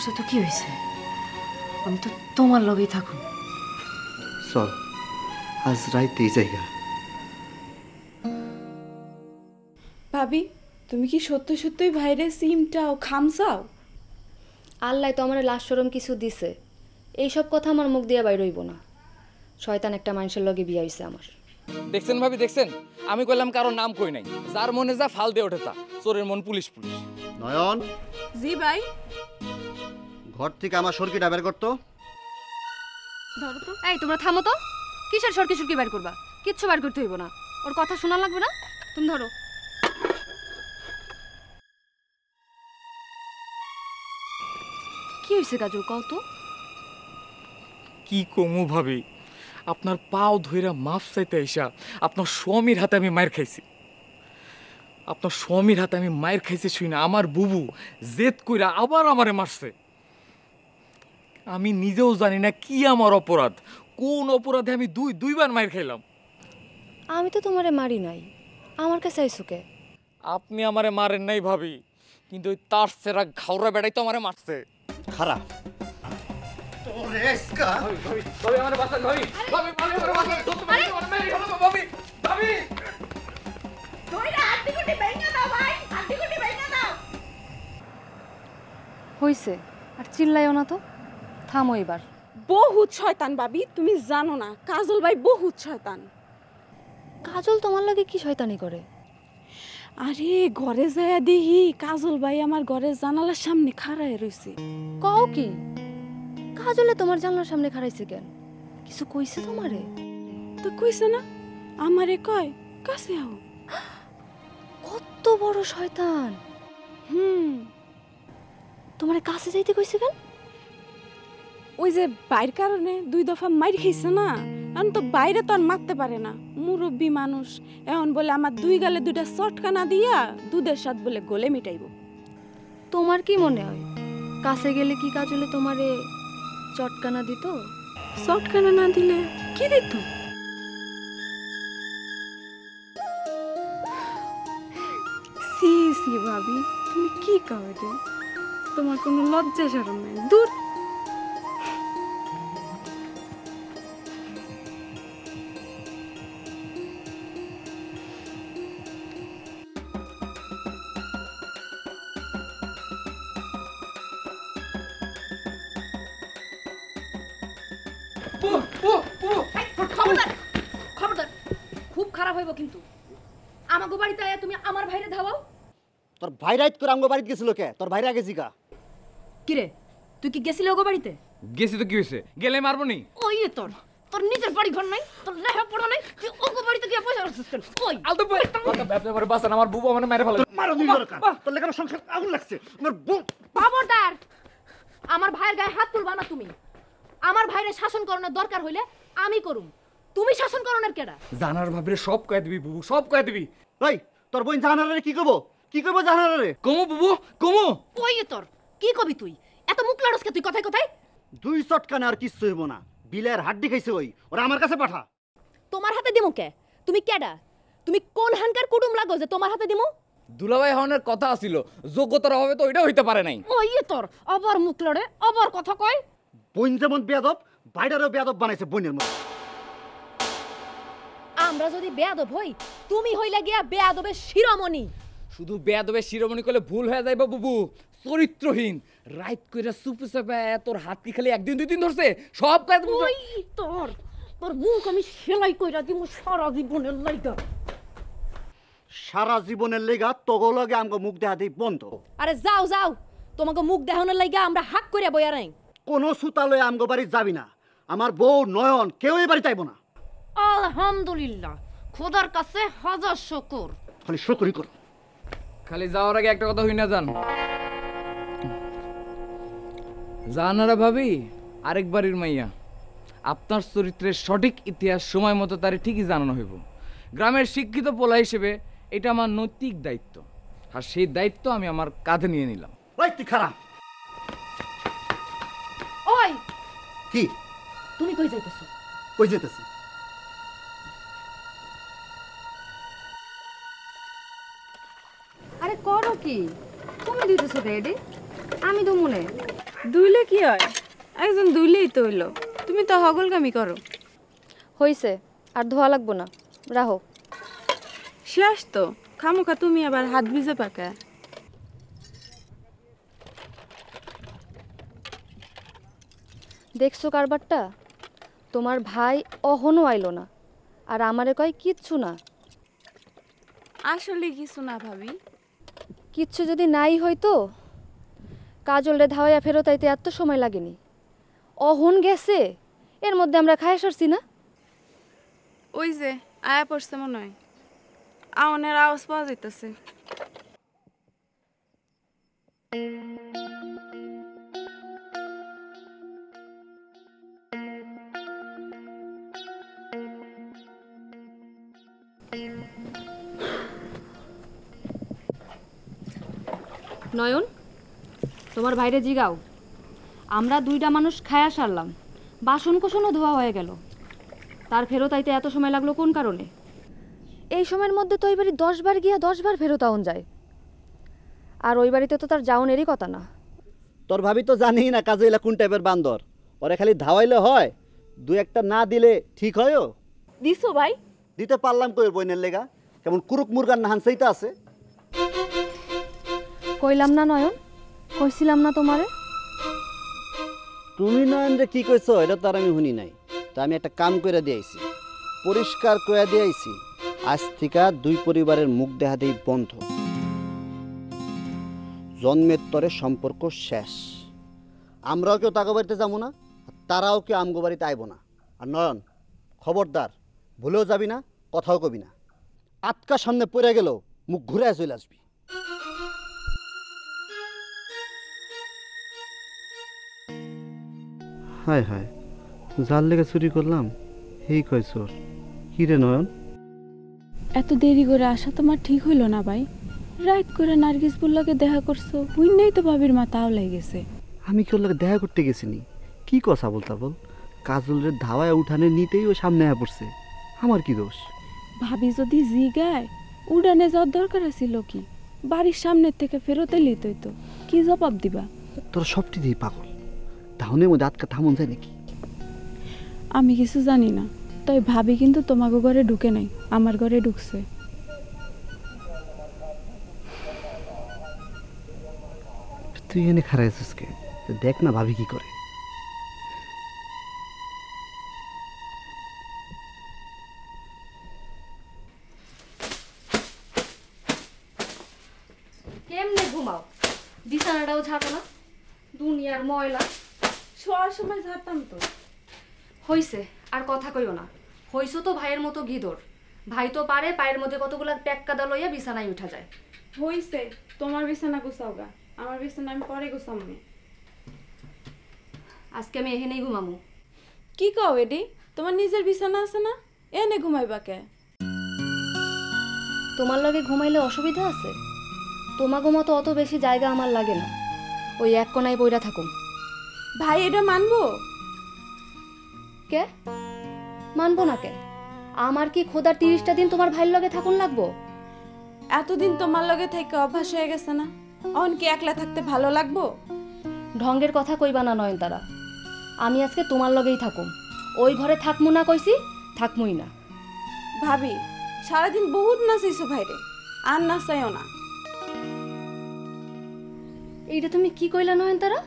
করছো তো কি হয়েছে? আমি তো তোমার লগেই থাকুন। চল আজ রাইতেই জায়গা। ভাবি, তুমি কি সত্য সত্যই ভাইরে সিমটাও খামসাও? আল্লাহ তো আমার লাশ শরম কিছু দিছে, এইসব কথা আমার মুখ দিয়ে বাইর হইব না। শয়তান একটা মানুষের লগে বিয়া হইছে আমার। দেখছেন ভাবি দেখছেন, আমি কইলাম কারোর নাম কই নাই, যার মনে যা ফাল দিয়ে ওঠে তা। চোরের মন পুলিশ পুলিশ। নয়ন, জি ভাই। ঘর থেকে আমার সরকিটা বের করতো। ধরো তো। এই তোমরা থামো তো, কিসের সরকি সরকি বাইর করবা? কিচ্ছু বাইর করতে হইব না, ওর কথা শোনা লাগবে না। তুমি ধরো। কি হয়েছে কাজল, কও তো? কি কমু ভাবি, আপনার পাও ধইরা মাফ চাইতে আইসা আপনার স্বামীর হাতে আমি মায়ের খাইছি। আপনার স্বামীর হাতে আমি মায়ের খাইছি শুই না আমার বুবু জেদ কইরা আবার আমারে মারছে। আমি নিজেও জানি না কি আমার অপরাধ, কোন অপরাধে আমি দুইবার মায়ের খাইলাম। আমি তো তোমারে মারি নাই, আমার কাছে আইসো কে? আপনি আমারে মারেন নাই ভাবি, কিন্তু ওই তার সেরা ঘাওড়া বেড়াই তো আমারে মারছে। খারাপ তোরে এসকা ভাবি আমারে বাঁচান ভাবি, ভাবি ভাবি আমারে বাঁচান, তো তুমি আমারে মেরে ফেলো ভাবি, ভাবি দইরা হাড্ডিগুটি ভেঙে দাও ভাই, হাড্ডিগুটি ভেঙে দাও। হইছে, আর চিল্লাইও না তো, থামো এবার। বহুত শয়তান ভাবি, তুমি জানো না কাজল ভাই বহুত শয়তান। কাজল তোমার লাগে কি শয়তানি করে? আরে ঘরে যায়া দেখি কাজল ভাই আমার ঘরের জানালার সামনে খাড়ায় রইছে। কও কি? কাজলে তোমার জানলার সামনে খাড়াইছে কেন? কিছু কইছে তোমারে? তো কইছে না, আমারে কয় কাছে আও। কত বড় শয়তান! হুম, তোমারে কাছে যাইতে কইছে কেন? ওই যে বাইর কারণে 2 দফা মাইর খাইছে না, এখন তো বাইরে তো আর মারতে পারে না, মুরব্বী মানুষ। এখন বলে আমার 2 গালে 2টা চটকানা দিয়া দুধের স্বাদ বলে গলে মিটাইব। তোমার কি মনে হয় কাছে গেলে কি কাজলে তোমারে চটকানা দিত? চটকানা না দিলে কি দিত? সি সি ভাবি, তুমি কি কও রে? তোমার কোনো লজ্জা শরম নাই? দূর। খবরদার, খবরদার, খুব খারাপ হইব কিন্তু। আমাগো বাড়িতে আয়া তুমি আমার ভাইরে ধাওয়াও। তোর ভাই রাইত করে আমগো বাড়িতে গেছিল কে? তোর ভাইরা আগে জিগা। কিরে, তুই কি গেছিলি ওগো বাড়িতে? গেছি তো কি হইছে, গেলে মারবো নি? ওই তোর তোর নিজের বাড়ি ঘর নাই, তোর লেখা পড়া নাই, তুই ওগো বাড়িতে গিয়ে পয়সা রাখছিস কেন? ওই আলতো ব্যবসা করে বাঁচান, আমার বুবু আমারে মেরে ফেলে। মারো নি দরকার। তোর লেগে আমার সংসার আগুন লাগছে। আমার বউ খবরদার, আমার ভাইয়ের গায়ে হাত তুলবা না তুমি। আমার ভাইরে শাসন করানোর দরকার হইলে আমি করুম, তুমি শাসন করানোর কেডা? জানার ভাবরে সব কয়ে দিবি বুবু, সব কয়ে দিবি। ওই তোর বোন জাহানারে কি কইবো? কি কইবো জাহানারে? কমু বুবু কমু। ওই তোর কি কবি তুই? এত মুখ লড়সকে তুই কথায় কথায়? 2 চটকানে আর কিচ্ছু হইব না। বিলের হাড্ডি খাইছে ওই, ওরা আমার কাছে পাঠা। তোমার হাতে দিমু কে? তুমি কেডা? তুমি কোন হানকার কুটুম লাগো যে তোমার হাতে দিমু? দুলাভাই হওয়ার কথা ছিল, যোগ্যতার অভাবে তো ওইটা হইতে পারে নাই। ওই তোর আবার মুখ লড়ে, আবার কথা কয়। বোন যেমন বেয়াদব, ভাইটারও বেয়াদব বানাইছে বোনের মতো। আমরা যদি বেয়াদব হই, তুমি হইলা গিয়া বেয়াদবের শিরোমণি। শুধু বেয়াদবে শিরোমণি করলে ভুল হয়ে যাইব বুবু, চরিত্রহীন। রাইত কইরা চুপ চাপে তোর হাত কি খালি 1 দিন 2 দিন ধরছে? সব কাজ ওই তোর তোর মুখ আমি সেলাই কইরা দিমু সারা জীবনের লাইগা। সারা জীবনের লেগা তোগো লগে আমগো মুখ দেখা দেই বন্ধ। আরে যাও যাও, তোমাকে মুখ দেখানোর লাইগা আমরা হাক কইরা বইয়া নাই। কোনো সুতালয়ে আমগো বাড়ি যাবি না। আমার বউ নয়ন কেউ এই বাড়ি চাইবো না। আলহামদুলিল্লাহ, খোদার কাছে হাজার শুকর। খালি শুকরি কর। খালি যাওয়ার আগে একটা কথা হই না জান, জানারা ভাবি আরেক বাড়ির মাইয়া। আপনার চরিত্রের সঠিক ইতিহাস সময় মতো তারে ঠিকই জানানো হইব। গ্রামের শিক্ষিত পোলা হিসেবে এটা আমার নৈতিক দায়িত্ব, আর সেই দায়িত্ব আমি আমার কাঁধে নিয়ে নিলাম। ওই তুই খারাপ। ওই কি তুমি কই যাইতেছো? কই যেতেছি? আরে করো কি? তুমি দিতেছো রেডি, আমি তো মনে দুইলে কি হয়? একজন দুইলেই তো হইলো। তুমি তো হগলগামি করো। হইছে, আর ধোয়া লাগবো না, রাহো। শেষ তো, খামোখা তুমি আবার হাত ভিজে পাকা। দেখছো কারবারটা? তোমার ভাই অহনো আইলো না, আর আমারে কয় কিচ্ছু না। আসলে কিছু না ভাবি। কিচ্ছু যদি নাই হইতো কাজল রে ধাওয়া ফেরত আইতে এত সময় লাগেনি। অহন গেছে, এর মধ্যে আমরা খায় সরছি না। ওই যে আয়া পড়ছে মনে হয়, আওনের আওয়াজ পাওয়া যাইতেছে। নয়ন, তোমার ভাইরে জিগাও। আমরা দুইটা মানুষ খায়া সারলাম, বাসন কোসনও ধোয়া হয়ে গেল, তার ফেরত আইতে এত সময় লাগলো কোন কারণে? এই সময়ের মধ্যে তো ওই বাড়ি 10 বার গিয়া 10 বার ফেরত আউন যায়, আর ওই বাড়িতে তো তার যাওনেরই কথা না। তোর ভাবি তো জানি না কাজে এলা কোন টাইপের বান্দর। ওরে খালি ধাওয়াইলে হয়, দু একটা না দিলে ঠিক হয়ও। দিছো ভাই? দিতে পারলাম কই বইনের লেগা, কেমন কুরুক মুরগার নাহান সেইটা আছে। কইলাম না নয়ন, কইছিলাম না তোমারে? তুমি নয়ন রে কি কইছো এটা তো আর আমি শুনি নাই। তা আমি একটা কাম করে দিয়েছি, পরিষ্কার করে দিয়েছি, আজ থেকে দুই পরিবারের মুখ দেখা দেই বন্ধ। জন্মের তরে সম্পর্ক শেষ। আমরাও কেউ তাকে বাড়িতে যাবো না, তারাও কেউ আমগো বাড়িতে আইব না। আর নয়ন, খবরদার, ভুলেও যাবি না, কথাও কবি না। আটকা সামনে পড়ে গেল মুখ ঘুরে চলে আসবি। হায় হায়, যার লেগে চুরি করলাম এই কয় চোর। কি রে নয়ন? এত দেরি করে আসা তোমার ঠিক হইল না ভাই। রাত করে নার্গিস বুল্লাকে দেখা করছো, বুঝলেই তো ভাবির মাথাও লেগেছে। আমি কি ওর লাগে দেখা করতে গেছিনি? কি কথা বলতা বল? কাজলের ধাওয়ায় উঠানে নিতেই ও সামনে আয়া পড়ছে, আমার কি দোষ? ভাবি যদি জিগায় উড়ানে যাওয়ার দরকার ছিল কি? বাড়ির সামনের থেকে ফেরত এলি তো কি জবাব দিবা? তোরা সবটি দিয়ে পাগল, ধানের মধ্যে আটকা থামন যায় নাকি? আমি কিছু জানি না, তাই ভাবি কিন্তু তোমাকে ঘরে ঢুকে নাই, আমার ঘরে ঢুকছে। তুই এনে খারাই আছিস কে? দেখ না ভাবি কি করে। কেমনে ঘুমাও? বিছানাটাও ঝাড়ো না, দুনিয়ার ময়লা। শোয়ার সময় ঝাড়তাম তো। হইছে, আর কথা কইও না। হইছো তো ভাইয়ের মতো গিদর। ভাই তো পারে পায়ের মধ্যে কতগুলা ট্যাক্কাদা লইয়া বিছানায় উঠা যায়। হইছে, তোমার বিছানা গুছাও গা, আমার বিছানা আমি পরে গুছাম। আজকে আমি এখানেই ঘুমামু। কি কও এডি? তোমার নিজের বিছানা আছে না? এনে ঘুমাইবা কে? তোমার লগে ঘুমাইলে অসুবিধা আছে? তোমাগো মতো অত বেশি জায়গা আমার লাগে না, ওই এক কোনায় বইরা থাকুম। ভাই এটা মানবো? কে মানবো না কে? আমার কি খোদার 30টা দিন তোমার ভাইয়ের লগে থাকুন লাগবো? এতদিন তোমার লগে থেকে অভ্যাস হয়ে গেছে না, অন কি একলা থাকতে ভালো লাগবো? ঢঙ্গের কথা কইবা না নয়নতারা। আমি আজকে তোমার লগেই থাকুম। ওই ঘরে থাকমু না কইছি, থাকমুই না। ভাবি সারাদিন বহুত নাচাইছো ভাইরে, আর নাচাইও না। এইটা তুমি কি কইলা নয়নতারা?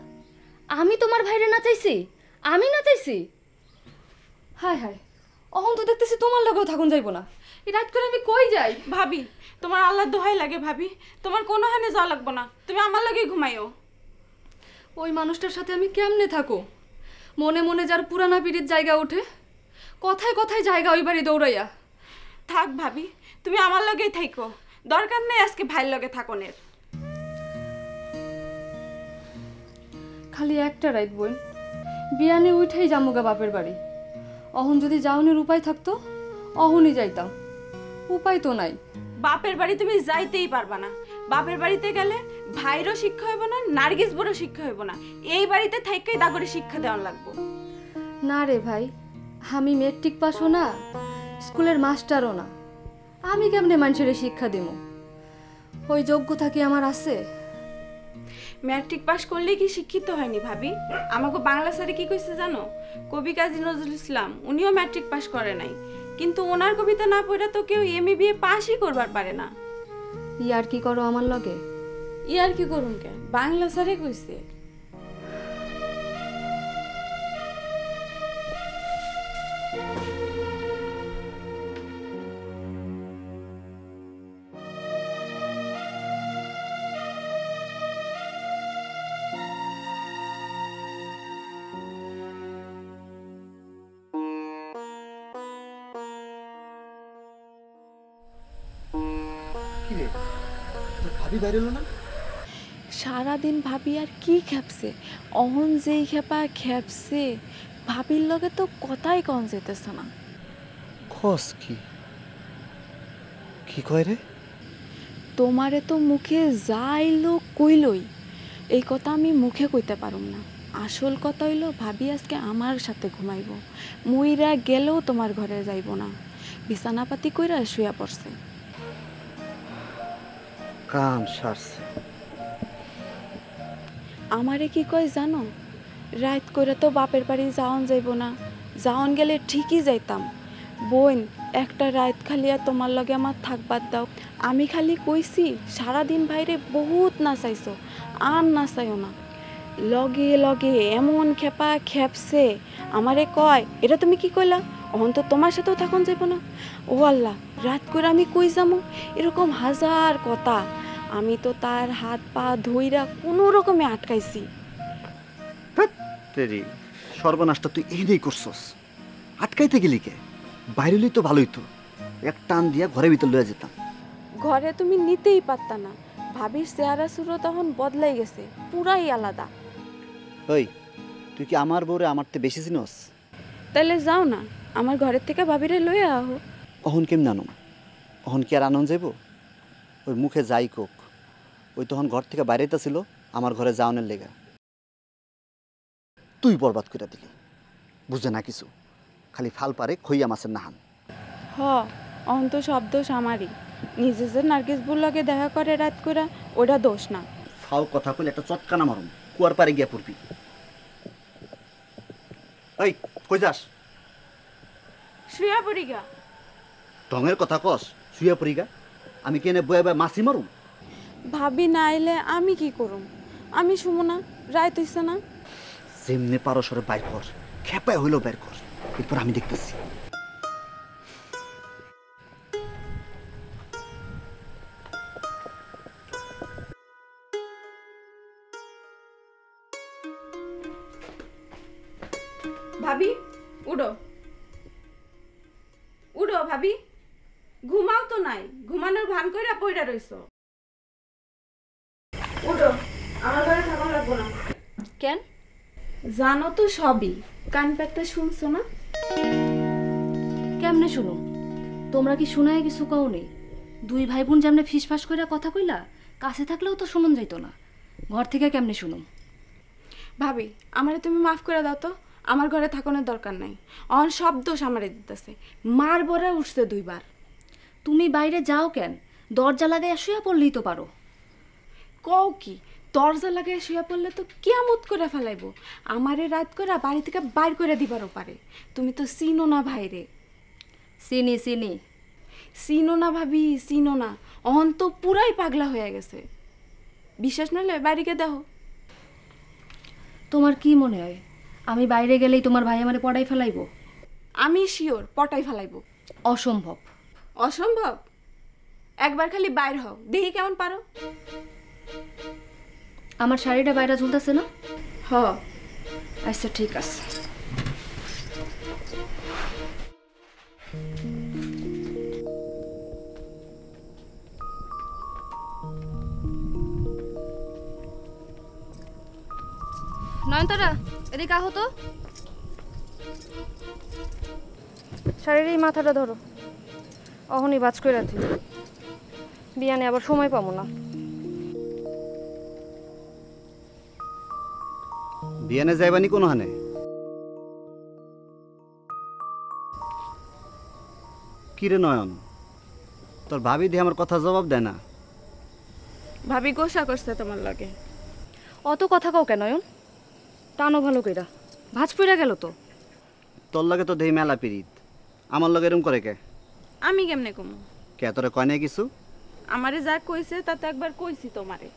আমি তোমার ভাইরে নাচাইছি? আমি নাচাইছি? হায় হায়, অহন তো দেখতেছি তোমার লগেও থাকুন যাইবো না। এই রাত করে আমি কই যাই? ভাবি তোমার আল্লাহ দোহাই লাগে ভাবি, তোমার কোনো হানে যাওয়া লাগবো না, তুমি আমার লগেই ঘুমাইও। ওই মানুষটার সাথে আমি কেমনে থাকো? মনে মনে যার পুরানা পিড়ির জায়গা ওঠে, কথায় কথায় জায়গা ওই বাড়ি দৌড়াইয়া। থাক ভাবি, তুমি আমার লগেই থাইকো, দরকার নেই আজকে ভাইয়ের লগে থাকনের। খালি একটা রাত বোন, বিয়ানে উঠেই জামুগা বাপের বাড়ি। অহন যদি যাওনের উপায় থাকতো অহনই যাইতাম, উপায় তো নাই। বাপের বাড়ি তুমি যাইতেই পারবা না। বাপের বাড়িতে গেলে ভাইরও শিক্ষা হইব না, নার্গিস বড় শিক্ষা হইব না, এই বাড়িতে থাইকেই দাগরে শিক্ষা দেওয়ার লাগবো। না রে ভাই, আমি মেট্রিক পাসও না, স্কুলের মাস্টারও না। আমি কেমনে মানুষের শিক্ষা দেব? ওই যোগ্যতা কি আমার আছে? ম্যাট্রিক পাস করলেই কি শিক্ষিত হয়নি ভাবি? আমাকে বাংলা স্যারে কি কইছে জানো? কবি কাজী নজরুল ইসলাম উনিও ম্যাট্রিক পাস করে নাই, কিন্তু ওনার কবিতা না পড়ে তো কেউ এমএ বিএ পাসই করবার পারে না। ইয়ার কি করো আমার লগে? ইয়ার কি করুন কে, বাংলা স্যারে কইছে। কি রে, তোর ভাবি বাইরে এলো না? সারাদিন ভাবি আর কি খেপছে, অহন যেই খেপা খেপছে, ভাবির লগে তো কথাই কন যেতেছে না। খস কি কি কয় রে? তোমারে তো মুখে যাইলো কইলই, এই কথা আমি মুখে কইতে পারুম না। আসল কথা হইল ভাবি আজকে আমার সাথে ঘুমাইব, মুইরা গেলেও তোমার ঘরে যাইব না, বিছানাপাতি কইরা শুয়া পড়ছে। কাম সারছে। আমারে কি কয় জানো, রাত করে তো বাপের বাড়ি যাওন যাইব না, যাওন গেলে ঠিকই যাইতাম, বোন একটা রাত খালি আর তোমার লগে আমার থাকবার দাও। আমি খালি কইছি সারাদিন বাইরে বহুত নাচাইছো, আর নাচাইও না। লগে লগে এমন খেপা খেপছে, আমারে কয় এটা তুমি কি কইলা, অহন তো তোমার সাথেও থাকুন যাইব না। ও আল্লাহ, রাত করে আমি কই যামু, এরকম হাজার কথা। আমি তো তার হাত পা ধইরা কোনো রকমে আটকাইছি। তেরি সর্বনাশটা তুই এই নেই করছস, আটকাইতে গেলি কে? বাইরে হলেই তো ভালোই, তো এক টান দিয়া ঘরের ভিতর লয়ে যেতাম। ঘরে তুমি নিতেই পারতা না, ভাবির চেহারা সুরো তখন বদলাই গেছে, পুরাই আলাদা। ওই তুই কি আমার বউরে আমার তে বেশি চিনস? তাহলে যাও না, আমার ঘরের থেকে ভাবিরে লইয়া আহো। অহন কেমন আনুম? অহন কি আর আনন্দ যাইব? ওই মুখে যাই কোক, ওই তখন ঘর থেকে বাইরেতে ছিল আমার ঘরে যাওনের লেগা। তুই বরবাদ করে দিলি, বুঝে না কিছু, খালি ফাল পারে খইয়া মাছের নাহান। হ, অহন তো সব দোষ আমারই। নিজে যে নার্গিস বুর লগে দেখা করে রাত করে, ওটা দোষ না। ফাও কথা কইলে একটা চটকানা মারুম, কুয়ার পারে গিয়া পড়বি। এই কই যাস? শুয়া পড়ি গা। ঢঙের কথা কস, শুয়ে পড়ি গা? আমি কেনে বয়ে বয়ে মাছি মারুম? ভাবি না আইলে আমি কি করুম? আমি শুমো না, রাত হইছে না। যেমনে পারো সরে বাইর কর, খেপায় হইলো বের কর, এরপর আমি দেখতেছি। ভাবি উড়ো, উড়ো ভাবি, ঘুমাও তো নাই, ঘুমানোর ভান কইরা পইরা রইছো। উড়ো, আমার ঘরে থাকা লাগবো না। কেন? জানো তো সবই, কান পেতে শুনছো না? কেমনে শুনো? তোমরা কি শুনায় কিছু কও নেই? দুই ভাই বোন যেমনে ফিসফাস কইরা কথা কইলা, কাছে থাকলেও তো শুনুন যাইতো না, ঘর থেকে কেমনে শুনো? ভাবি আমারে তুমি মাফ করে দাও তো, আমার ঘরে থাকানোর দরকার নাই। অন সব দোষ আমারে দিতেছে, মার বরে উঠছে দুইবার। তুমি বাইরে যাও কেন? দরজা লাগাই শুয়া পড়লেই তো পারো। কও কি, দরজা লাগাই শুয়া পড়লে তো কিয়ামত করে ফেলাইবো, আমারে রাত করে বাড়ি থেকে বাইর করে দিবারও পারে। তুমি তো চিনো না ভাইরে। চিনি চিনি। চিনো না ভাবি, চিনো না, অহন তো পুরাই পাগলা হয়ে গেছে। বিশ্বাস নইলে বাড়িকে দেখো। তোমার কি মনে হয় আমি বাইরে গেলেই তোমার ভাই আমারে পড়াই ফেলাইবো? আমি শিওর পটাই ফেলাইবো। অসম্ভব। অসম্ভব? একবার খালি বাইর হও, দেখি কেমন পারো। আমার শাড়িটা বাইরে ঝুলতেছে না? হ। আচ্ছা ঠিক আছে। নয়নতারা এদিকে আহো তো, শাড়ির এই মাথাটা ধরো, অহনি বাজ করে রাখি, বিয়ানে আবার সময় পাবো না। বিয়ানে যাইবানি কোনো হানে? কিরে নয়ন, তোর ভাবি দিয়ে আমার কথা জবাব দেয় না? ভাবি গোসা করছে তোমার লগে। অত কথা কও কেন নয়ন? টানো ভালো কইরা, ভাঁজ পইরা গেল তো। তোর লগে তো দেই মেলা পিরিত, আমার লগে এরম করে কে? আমি কেমনে কমু? কে তোরে কয় নাই কিছু? আমারে যা কইছে তা তো একবার কইছি তোমারে।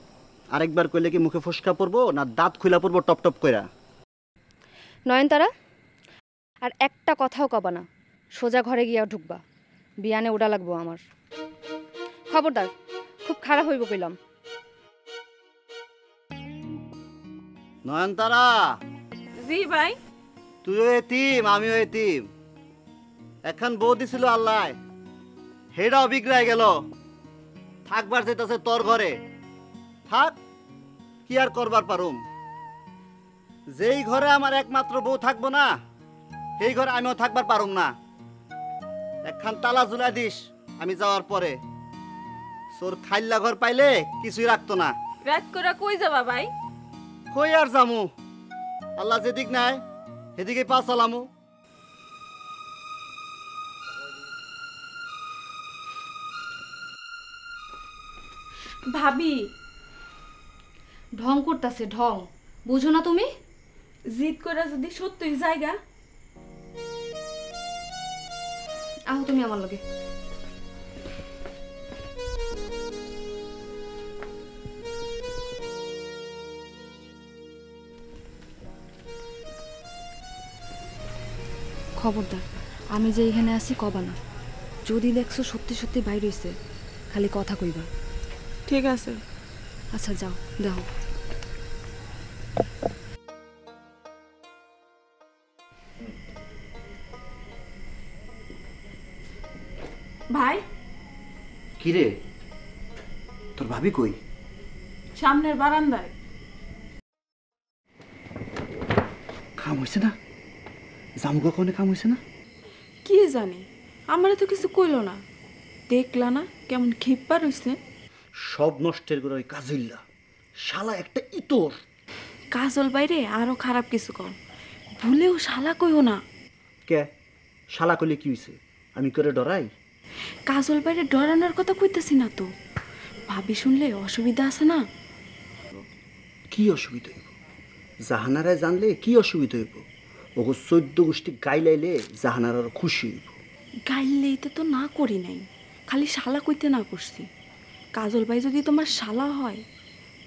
আরেকবার কইলে কি মুখে ফসকা পড়বো না দাঁত খুলা পড়বো টপ টপ কইরা? নয়নতারা, আর একটা কথাও কবা না, সোজা ঘরে গিয়া ঢুকবা, বিয়ানে ওডা লাগবো আমার। খবরদার, খুব খারাপ হইব কইলাম। নয়নতারা, জি ভাই। তুইও এতিম আমিও এতিম, এখন বউ দিছিল আল্লাহ, হেডাও বিগড়াই গেল। থাকবার যেতেছে তোর ঘরে, থাক, কি আর করবার পারুম। যেই ঘরে আমার একমাত্র বউ থাকবো না, সেই ঘরে আমিও থাকবার পারুম না। একখান তালা ঝুলাই দিস আমি যাওয়ার পরে। তোর খাইল্লা ঘর পাইলে কিছুই রাখতো না। রাত করে কই যাবা ভাই? কই আর জামু, আল্লাহ যেদিক নাই সেদিকে পা চালামু। ভাবি, ঢং করতাছে ঢং, বুঝো না তুমি? জিদ করে যদি সত্যই জায়গা। আহো তুমি আমার লগে। খবরদার, আমি যে এখানে আছি কবা না। যদি দেখছো সত্যি সত্যি বাইরে হইছে, খালি কথা কইবা। ঠিক আছে। আচ্ছা যাও, দেখো। ভাই, কিরে, তোর ভাবি কই? সামনের বারান্দায়। কাম হয়েছে না? জামুকা কোনে কাম হয়েছে না? কি জানি, আমারে তো কিছু কইলো না। দেখলা না কেমন খিপ্পা রইছে? সব নষ্টের করে ওই কাজইল্লা, শালা একটা ইতর। কাজল বাইরে আরো খারাপ কিছু কর, ভুলেও শালা কইও না। কে শালা কইলে কি হইছে? আমি করে ডরাই? কাজল বাইরে ডরানোর কথা কইতেছি না তো, ভাবি শুনলে অসুবিধা আছে না? কি অসুবিধা হইব? জাহানারায় জানলে কি অসুবিধা হইব? ওগো 14 গোষ্ঠী গাইলাইলে জাহানার আরো খুশি হইব। গাইলেইতে তো না করি নাই, খালি শালা কইতে না করছি। কাজল ভাই যদি তোমার শালা হয়,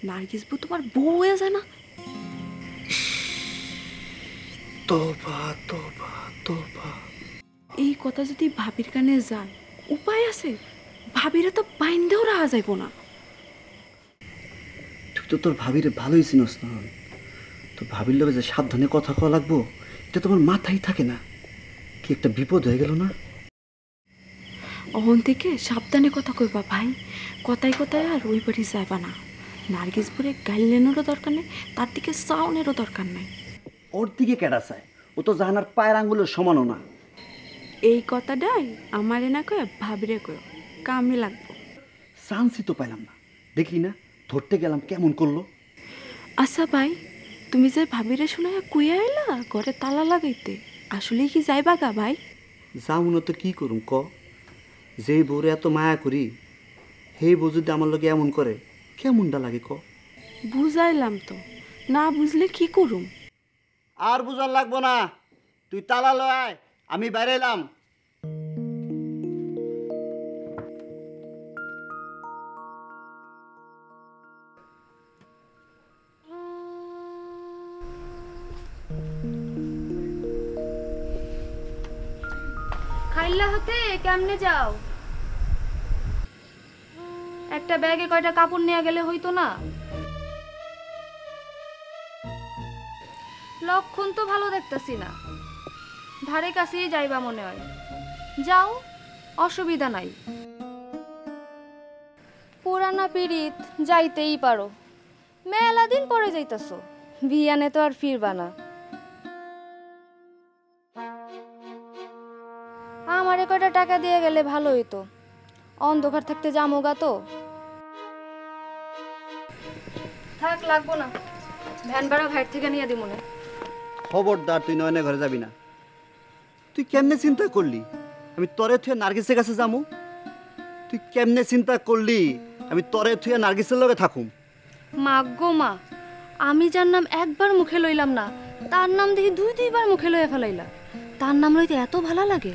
নার্গিস বউ তোমার বউ হয়ে যায় না? তোবা তোবা তোবা। এই কথা যদি ভাবির কানে যায়, উপায় আছে? ভাবিরে তো বাইন্দেও রাহা যাইব না। তুই তো তোর ভাবিরে ভালোই চিনস না। তোর ভাবির লগে যে সাবধানে কথা কওয়া লাগবো এটা তোমার মাথায় থাকে না। কি একটা বিপদ হয়ে গেল না? অহন থেকে সাবধানে কথা কইবা ভাই, কথায় কথায় আর ওই বাড়ি যাইবা না। নার্গিসপুরে গাইলেনেরও দরকার নেই, তার দিকে সাউনেরও দরকার নাই। ওর দিকে কেডা চায়? ও তো জাহানার পায়ের আঙ্গুলের সমানও না। এই কথাটাই আমারে না কয়ে ভাবিরে কয়, কামে লাগবো। চান্সই তো পাইলাম না, দেখলি না ধরতে গেলাম কেমন করলো। আচ্ছা ভাই, তুমি যে ভাবিরে শুনে কুইয়া আইলা ঘরে তালা লাগাইতে, আসলে কি যাইবা গা ভাই? যাও না তো কি করুম ক? যেই বউরে এত মায়া করি, সেই বউ যদি আমার লগে এমন করে কেমনটা লাগে ক? বুঝাইলাম তো, না বুঝলে কি করুম? আর বুঝার লাগবো না, তুই তালা লয়, আমি বাইরে এলাম। খাইল্লা হাতে কেমনে যাও? একটা ব্যাগে কয়টা কাপড় নিয়ে গেলে হইতো না? লক্ষণ তো ভালো দেখতেছি না, ধারে কাছেই যাইবা মনে হয়। যাও, অসুবিধা নাই। পুরানা পিরিত যাইতেই পারো, মেলা দিন পরে যাইতাছো, বিয়ানে তো আর ফিরবা না। আমারে কয়টা টাকা দিয়ে গেলে ভালো হইতো, অন্ধকার থাকতে জামোগা তো। থাক, লাগবো না, ভ্যান ভাড়া ভাইয়ের থেকে নিয়ে দি মনে। খবরদার, তুই নয়নের ঘরে যাবি না। তুই কেমনে চিন্তা করলি আমি তরে থুয়ে নার্গিসের কাছে যামু? তুই কেমনে চিন্তা করলি আমি তরে থুয়ে নার্গিসের লগে থাকুম? মা গো মা, আমি যার নাম একবার মুখে লইলাম না, তার নাম দেখি দুই দুইবার মুখে লইয়া ফেলাইলা। তার নাম লইতে এত ভালো লাগে?